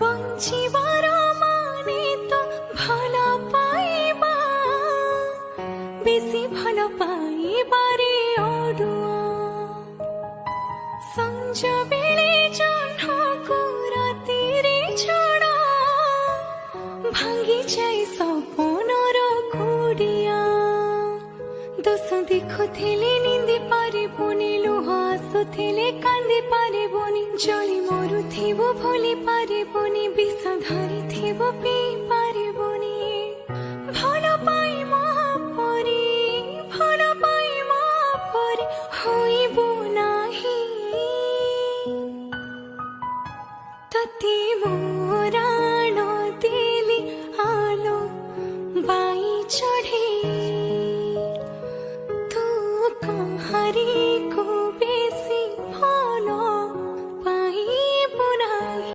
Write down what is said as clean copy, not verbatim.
বঞ্চিবার মানে তো ভালো পাইবা, বেশি ভালো পাইবারে অডুয়া। সঞ্জ বেলে জহ্নକୁ রাতিরে ছড়া, ভাঙ্গি যাই সপনর কুড়িয়া। দোষ দেখুଥିଲେ নিন্দি পারিবনি, লুহ আসুଥିଲେ কান্দি পারিবনি, জଳି মরুথিব ভুলি পারিবনি, বিষ ধরিথিব পিই পারিবনি। ভাল পাই মহাপরি, ভাল পাই মহাপরি হইব নাহি। ততি মোরা